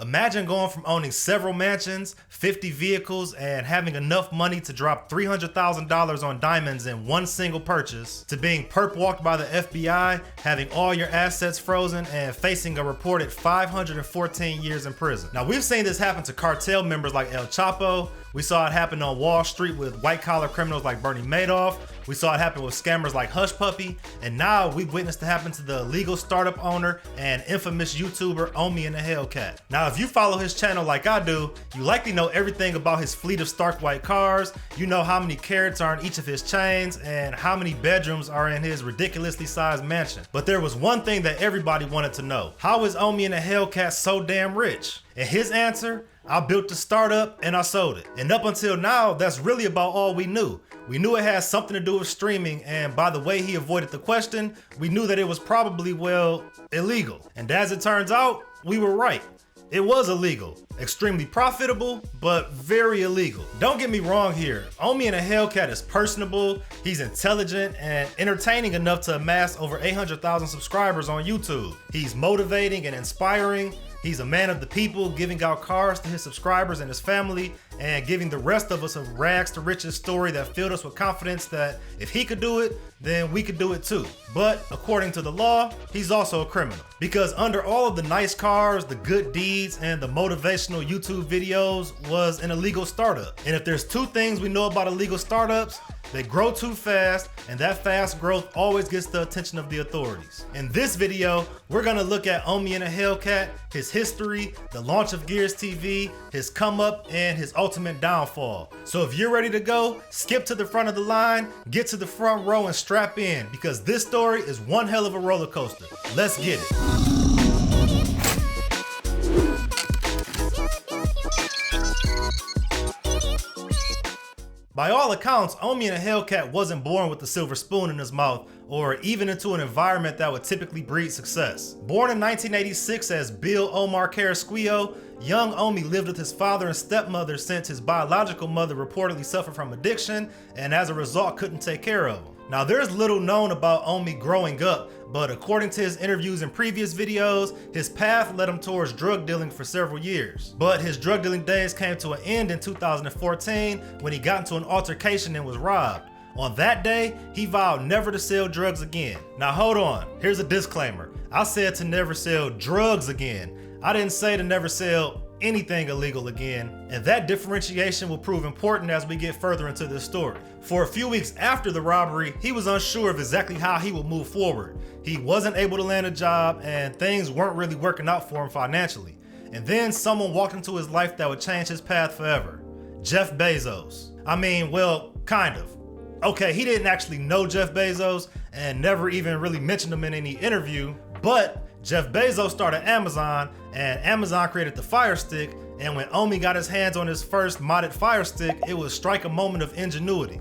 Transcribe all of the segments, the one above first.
Imagine going from owning several mansions, 50 vehicles, and having enough money to drop $300,000 on diamonds in one single purchase, to being perp walked by the FBI, having all your assets frozen, and facing a reported 514 years in prison. Now, we've seen this happen to cartel members like El Chapo. We saw it happen on Wall Street with white-collar criminals like Bernie Madoff. We saw it happen with scammers like Hush Puppy. And now we've witnessed it happen to the illegal startup owner and infamous YouTuber Omi and the Hellcat. Now, if you follow his channel like I do, you likely know everything about his fleet of stark white cars. You know how many carats are in each of his chains and how many bedrooms are in his ridiculously sized mansion. But there was one thing that everybody wanted to know. How is Omi and the Hellcat so damn rich? And his answer: I built the startup and I sold it. And up until now, that's really about all we knew. We knew it had something to do with streaming, and by the way he avoided the question, we knew that it was probably, well, illegal. And as it turns out, we were right. It was illegal. Extremely profitable, but very illegal. Don't get me wrong here. Omi and the Hellcat is personable, he's intelligent, and entertaining enough to amass over 800,000 subscribers on YouTube. He's motivating and inspiring. He's a man of the people, giving out cars to his subscribers and his family, and giving the rest of us a rags to riches story that filled us with confidence that if he could do it, then we could do it too. But according to the law, he's also a criminal. Because under all of the nice cars, the good deeds, and the motivational YouTube videos was an illegal startup. And if there's two things we know about illegal startups, they grow too fast, and that fast growth always gets the attention of the authorities. In this video, we're gonna look at Omi and the Hellcat, his history, the launch of GearsTV, his come up, and his ultimate downfall. So if you're ready to go, skip to the front of the line, get to the front row and strap in, because this story is one hell of a roller coaster. Let's get it. By all accounts, Omi and the Hellcat wasn't born with a silver spoon in his mouth or even into an environment that would typically breed success. Born in 1986 as Bill Omar Carrasquillo, young Omi lived with his father and stepmother since his biological mother reportedly suffered from addiction and as a result couldn't take care of him. Now, there's little known about Omi growing up, but according to his interviews in previous videos, his path led him towards drug dealing for several years. But his drug dealing days came to an end in 2014 when he got into an altercation and was robbed. On that day, he vowed never to sell drugs again. Now hold on, here's a disclaimer. I said to never sell drugs again. I didn't say to never sell anything illegal again, and that differentiation will prove important as we get further into this story. For a few weeks after the robbery, he was unsure of exactly how he would move forward. He wasn't able to land a job, and things weren't really working out for him financially. And then someone walked into his life that would change his path forever. Jeff Bezos. I mean, well, kind of. Okay, he didn't actually know Jeff Bezos and never even really mentioned him in any interview, but Jeff Bezos started Amazon, and Amazon created the Fire Stick, and when Omi got his hands on his first modded Fire Stick, it would strike a moment of ingenuity.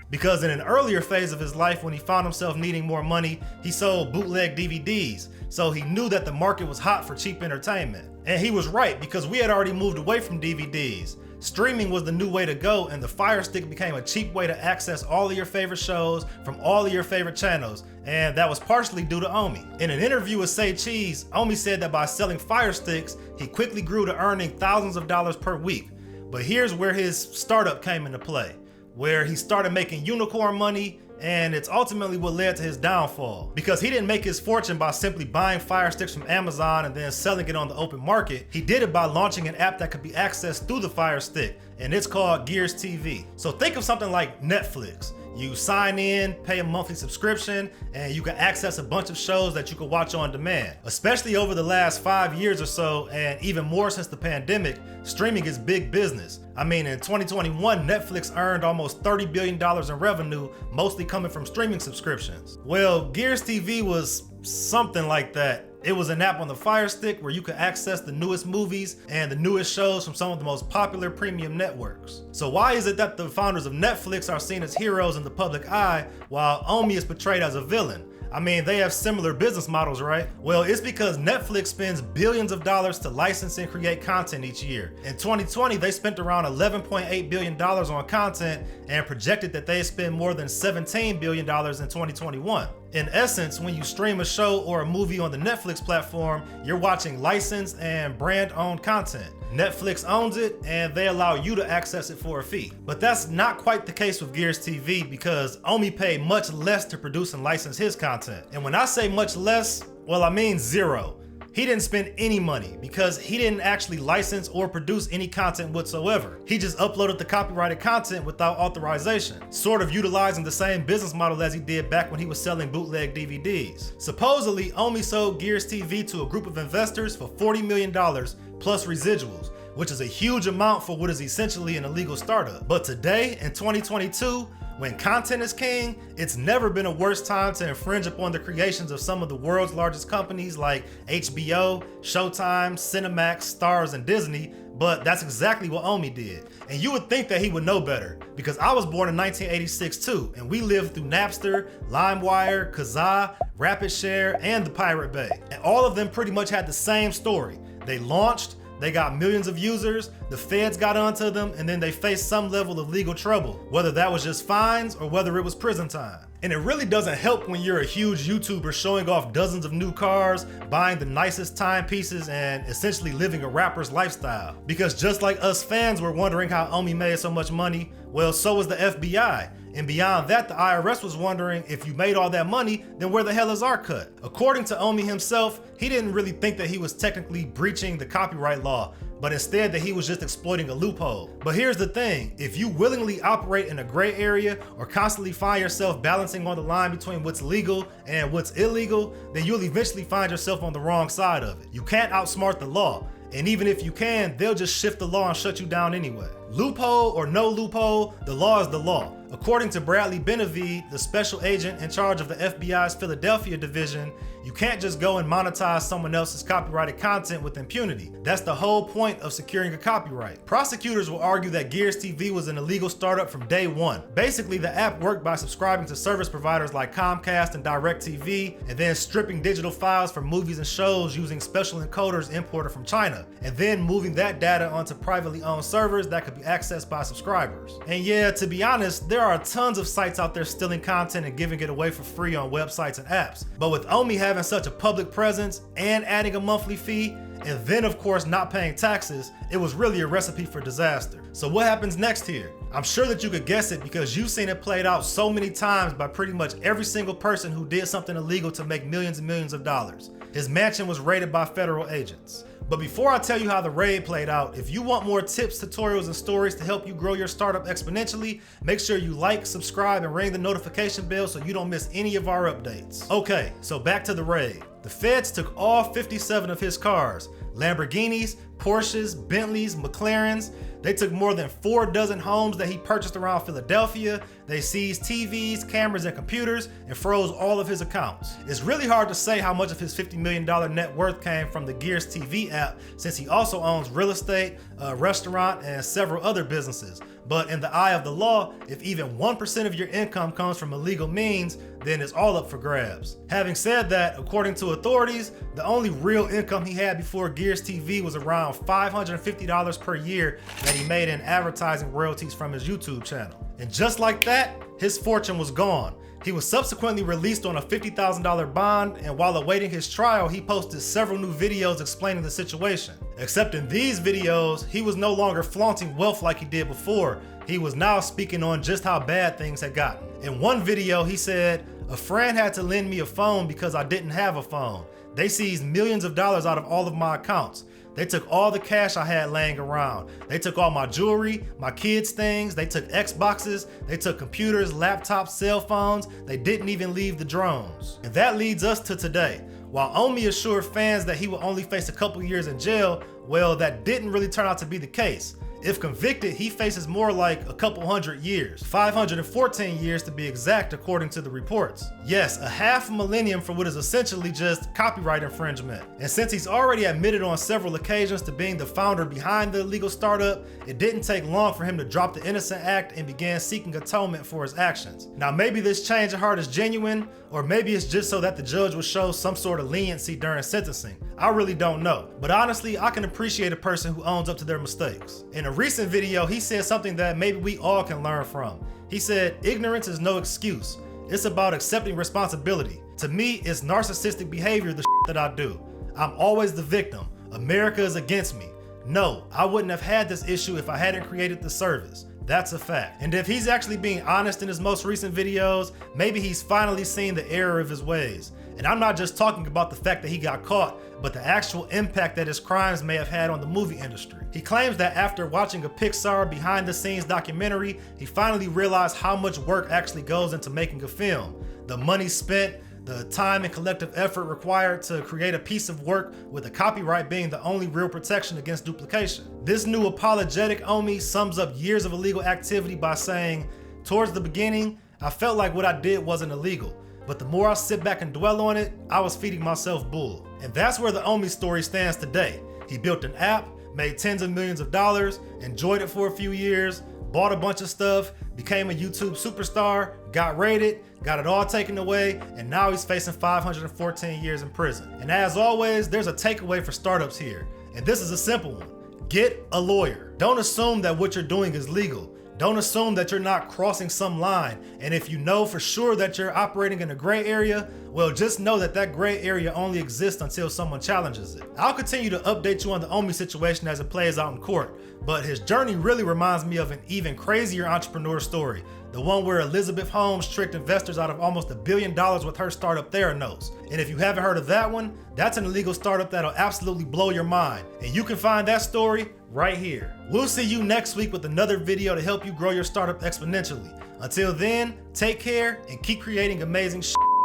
Because in an earlier phase of his life, when he found himself needing more money, he sold bootleg DVDs, so he knew that the market was hot for cheap entertainment. And he was right, because we had already moved away from DVDs. Streaming was the new way to go, and the Fire Stick became a cheap way to access all of your favorite shows from all of your favorite channels, and that was partially due to Omi. In an interview with Say Cheese, Omi said that by selling Fire Sticks, he quickly grew to earning thousands of dollars per week. But here's where his startup came into play, where he started making unicorn money, and it's ultimately what led to his downfall. Because he didn't make his fortune by simply buying Fire Sticks from Amazon and then selling it on the open market. He did it by launching an app that could be accessed through the Fire Stick, and it's called GearsTV. So think of something like Netflix. You sign in, pay a monthly subscription, and you can access a bunch of shows that you can watch on demand. Especially over the last 5 years or so, and even more since the pandemic, streaming is big business. I mean, in 2021, Netflix earned almost $30 billion in revenue, mostly coming from streaming subscriptions. Well, GearsTV was something like that. It was an app on the Fire Stick where you could access the newest movies and the newest shows from some of the most popular premium networks. So why is it that the founders of Netflix are seen as heroes in the public eye while Omi is portrayed as a villain? I mean, they have similar business models, right? Well, it's because Netflix spends billions of dollars to license and create content each year. In 2020, they spent around $11.8 billion on content and projected that they spend more than $17 billion in 2021. In essence, when you stream a show or a movie on the Netflix platform, you're watching licensed and brand-owned content. Netflix owns it and they allow you to access it for a fee. But that's not quite the case with GearsTV because Omi paid much less to produce and license his content. And when I say much less, well, I mean zero. He didn't spend any money because he didn't actually license or produce any content whatsoever. He just uploaded the copyrighted content without authorization, sort of utilizing the same business model as he did back when he was selling bootleg DVDs. Supposedly, Omi sold GearsTV to a group of investors for $40 million plus residuals, which is a huge amount for what is essentially an illegal startup. But today, in 2022, when content is king, it's never been a worse time to infringe upon the creations of some of the world's largest companies like HBO, Showtime, Cinemax, Starz, and Disney, but that's exactly what Omi did. And you would think that he would know better, because I was born in 1986 too, and we lived through Napster, LimeWire, Kazaa, RapidShare, and the Pirate Bay. And all of them pretty much had the same story. They launched, they got millions of users, the feds got onto them, and then they faced some level of legal trouble, whether that was just fines or whether it was prison time. And it really doesn't help when you're a huge YouTuber showing off dozens of new cars, buying the nicest timepieces, and essentially living a rapper's lifestyle. Because just like us fans were wondering how Omi made so much money, well, so was the FBI. And beyond that, the IRS was wondering, if you made all that money, then where the hell is our cut? According to Omi himself, he didn't really think that he was technically breaching the copyright law, but instead that he was just exploiting a loophole. But here's the thing, if you willingly operate in a gray area or constantly find yourself balancing on the line between what's legal and what's illegal, then you'll eventually find yourself on the wrong side of it. You can't outsmart the law. And even if you can, they'll just shift the law and shut you down anyway. Loophole or no loophole, the law is the law. According to Bradley Benavid, the special agent in charge of the FBI's Philadelphia division, you can't just go and monetize someone else's copyrighted content with impunity. That's the whole point of securing a copyright. Prosecutors will argue that GearsTV was an illegal startup from day one. Basically, the app worked by subscribing to service providers like Comcast and DirecTV, and then stripping digital files from movies and shows using special encoders imported from China, and then moving that data onto privately owned servers that could be accessed by subscribers. And yeah, to be honest, there are tons of sites out there stealing content and giving it away for free on websites and apps. But with Omi having such a public presence and adding a monthly fee, and then of course not paying taxes, it was really a recipe for disaster. So what happens next here? I'm sure that you could guess it because you've seen it played out so many times by pretty much every single person who did something illegal to make millions and millions of dollars. His mansion was raided by federal agents. But before I tell you how the raid played out, if you want more tips, tutorials, and stories to help you grow your startup exponentially, make sure you like, subscribe, and ring the notification bell so you don't miss any of our updates. Okay, so back to the raid. The feds took all 57 of his cars, Lamborghinis, Porsches, Bentleys, McLarens. They took more than 4 dozen homes that he purchased around Philadelphia. They seized TVs, cameras, and computers and froze all of his accounts. It's really hard to say how much of his $50 million net worth came from the GearsTV app, since he also owns real estate, a restaurant, and several other businesses. But in the eye of the law, if even 1% of your income comes from illegal means, then it's all up for grabs. Having said that, according to authorities, the only real income he had before GearsTV was around $550 per year that he made in advertising royalties from his YouTube channel. And just like that, his fortune was gone. He was subsequently released on a $50,000 bond, and while awaiting his trial, he posted several new videos explaining the situation. Except in these videos, he was no longer flaunting wealth like he did before. He was now speaking on just how bad things had gotten. In one video, he said, "A friend had to lend me a phone because I didn't have a phone. They seized millions of dollars out of all of my accounts. They took all the cash I had laying around. They took all my jewelry, my kids' things, they took Xboxes, they took computers, laptops, cell phones. They didn't even leave the drones." And that leads us to today. While Omi assured fans that he would only face a couple years in jail, well, that didn't really turn out to be the case. If convicted, he faces more like a couple hundred years, 514 years to be exact according to the reports. Yes, a half millennium for what is essentially just copyright infringement. And since he's already admitted on several occasions to being the founder behind the illegal startup, it didn't take long for him to drop the innocent act and began seeking atonement for his actions. Now maybe this change of heart is genuine, or maybe it's just so that the judge will show some sort of leniency during sentencing. I really don't know. But honestly, I can appreciate a person who owns up to their mistakes. In a recent video, he said something that maybe we all can learn from. He said, "Ignorance is no excuse. It's about accepting responsibility. To me, it's narcissistic behavior, the that I do. I'm always the victim. America is against me. No, I wouldn't have had this issue if I hadn't created the service. That's a fact. And if he's actually being honest in his most recent videos, maybe he's finally seen the error of his ways. And I'm not just talking about the fact that he got caught, but the actual impact that his crimes may have had on the movie industry. He claims that after watching a Pixar behind the scenes documentary, he finally realized how much work actually goes into making a film. The money spent, the time and collective effort required to create a piece of work with the copyright being the only real protection against duplication. This new apologetic Omi sums up years of illegal activity by saying, "Towards the beginning, I felt like what I did wasn't illegal, but the more I sit back and dwell on it, I was feeding myself bull." And that's where the Omi story stands today. He built an app, made tens of millions of dollars, enjoyed it for a few years, bought a bunch of stuff, became a YouTube superstar, got raided, got it all taken away, and now he's facing 514 years in prison. And as always, there's a takeaway for startups here, and this is a simple one. Get a lawyer. Don't assume that what you're doing is legal. Don't assume that you're not crossing some line. And if you know for sure that you're operating in a gray area, well, just know that that gray area only exists until someone challenges it. I'll continue to update you on the Omi situation as it plays out in court, but his journey really reminds me of an even crazier entrepreneur story. The one where Elizabeth Holmes tricked investors out of almost $1 billion with her startup Theranos. And if you haven't heard of that one, that's an illegal startup that'll absolutely blow your mind. And you can find that story right here. We'll see you next week with another video to help you grow your startup exponentially. Until then, take care and keep creating amazing shit.